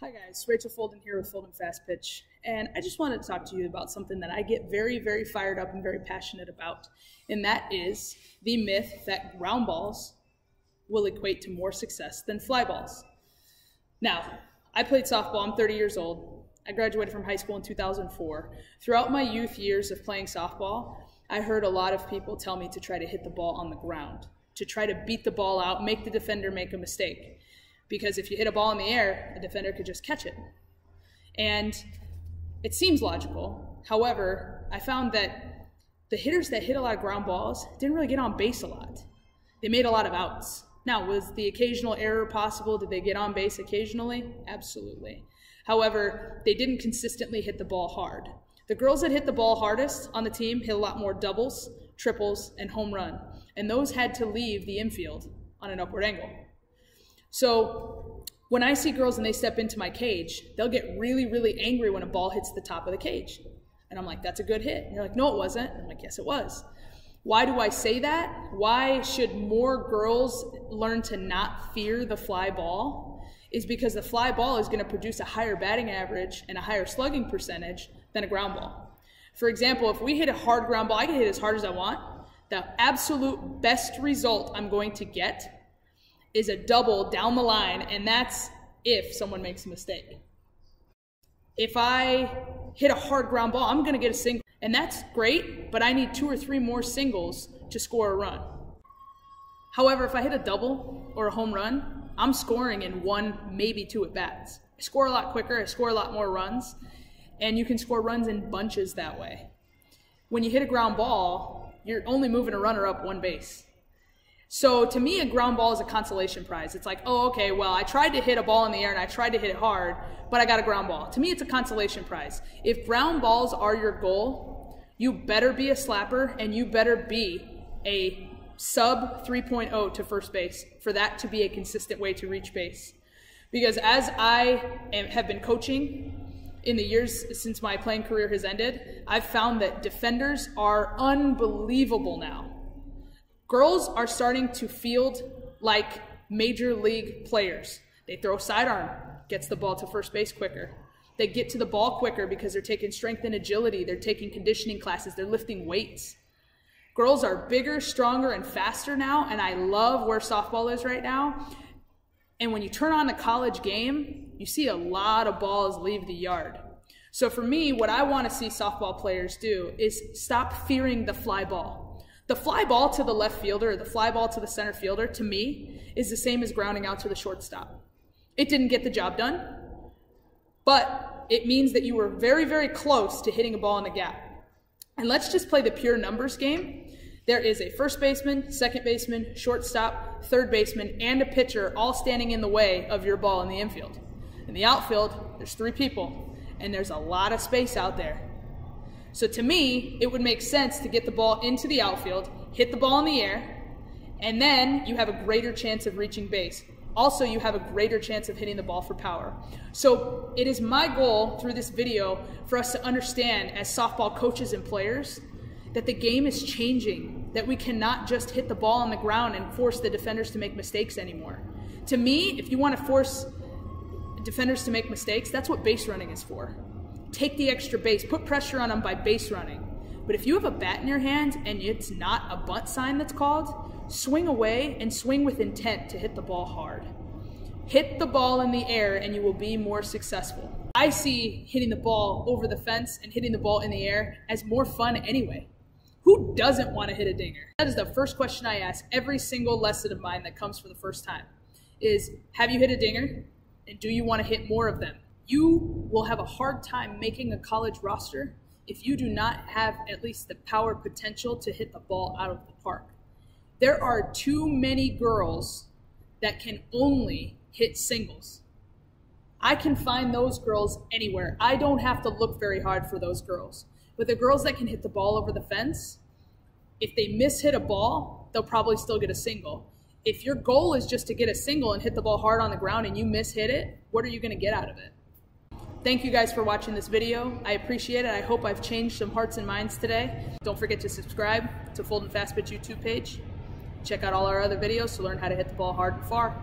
Hi guys, Rachel Folden here with Folden Fast Pitch, and I just wanted to talk to you about something that I get very fired up and very passionate about, and that is the myth that ground balls will equate to more success than fly balls. Now, I played softball. I'm 30 years old. I graduated from high school in 2004. Throughout my youth years of playing softball, I heard a lot of people tell me to try to hit the ball on the ground, to try to beat the ball out, make the defender make a mistake. Because if you hit a ball in the air, a defender could just catch it. And it seems logical. However, I found that the hitters that hit a lot of ground balls didn't really get on base a lot. They made a lot of outs. Now, was the occasional error possible? Did they get on base occasionally? Absolutely. However, they didn't consistently hit the ball hard. The girls that hit the ball hardest on the team hit a lot more doubles, triples, and home run. And those had to leave the infield on an upward angle. So when I see girls and they step into my cage, they'll get really angry when a ball hits the top of the cage. And I'm like, that's a good hit. And they're like, no, it wasn't. And I'm like, yes, it was. Why do I say that? Why should more girls learn to not fear the fly ball? Is because the fly ball is going to produce a higher batting average and a higher slugging percentage than a ground ball. For example, if we hit a hard ground ball, I can hit as hard as I want. The absolute best result I'm going to get is a double down the line, and that's if someone makes a mistake. If I hit a hard ground ball, I'm going to get a single, and that's great, but I need 2 or 3 more singles to score a run. However, if I hit a double or a home run, I'm scoring in 1, maybe 2 at-bats. I score a lot quicker, I score a lot more runs, and you can score runs in bunches that way. When you hit a ground ball, you're only moving a runner up 1 base. So to me, a ground ball is a consolation prize. It's like, oh, okay, well, I tried to hit a ball in the air and I tried to hit it hard, but I got a ground ball. To me, it's a consolation prize. If ground balls are your goal, you better be a slapper and you better be a sub 3.0 to first base for that to be a consistent way to reach base. Because as I have been coaching in the years since my playing career has ended, I've found that defenders are unbelievable now. Girls are starting to field like major league players. They throw sidearm, gets the ball to first base quicker. They get to the ball quicker because they're taking strength and agility. They're taking conditioning classes. They're lifting weights. Girls are bigger, stronger, and faster now, and I love where softball is right now. And when you turn on the college game, you see a lot of balls leave the yard. So for me, what I want to see softball players do is stop fearing the fly ball. The fly ball to the left fielder or the fly ball to the center fielder, to me, is the same as grounding out to the shortstop. It didn't get the job done, but it means that you were very close to hitting a ball in the gap. And let's just play the pure numbers game. There is a first baseman, second baseman, shortstop, third baseman, and a pitcher all standing in the way of your ball in the infield. In the outfield, there's 3 people, and there's a lot of space out there. So to me, it would make sense to get the ball into the outfield, hit the ball in the air, and then you have a greater chance of reaching base. Also, you have a greater chance of hitting the ball for power. So it is my goal through this video for us to understand as softball coaches and players that the game is changing, that we cannot just hit the ball on the ground and force the defenders to make mistakes anymore. To me, if you want to force defenders to make mistakes, that's what base running is for. Take the extra base, put pressure on them by base running. But if you have a bat in your hand and it's not a bunt sign that's called, swing away and swing with intent to hit the ball hard. Hit the ball in the air and you will be more successful. I see hitting the ball over the fence and hitting the ball in the air as more fun anyway. Who doesn't want to hit a dinger? That is the first question I ask every single lesson of mine that comes for the first time is, have you hit a dinger? And do you want to hit more of them? You will have a hard time making a college roster if you do not have at least the power potential to hit the ball out of the park. There are too many girls that can only hit singles. I can find those girls anywhere. I don't have to look very hard for those girls. But the girls that can hit the ball over the fence, if they miss-hit a ball, they'll probably still get a single. If your goal is just to get a single and hit the ball hard on the ground and you miss-hit it, what are you going to get out of it? Thank you guys for watching this video. I appreciate it. I hope I've changed some hearts and minds today. Don't forget to subscribe to Folden Fast Pitch YouTube page. Check out all our other videos to learn how to hit the ball hard and far.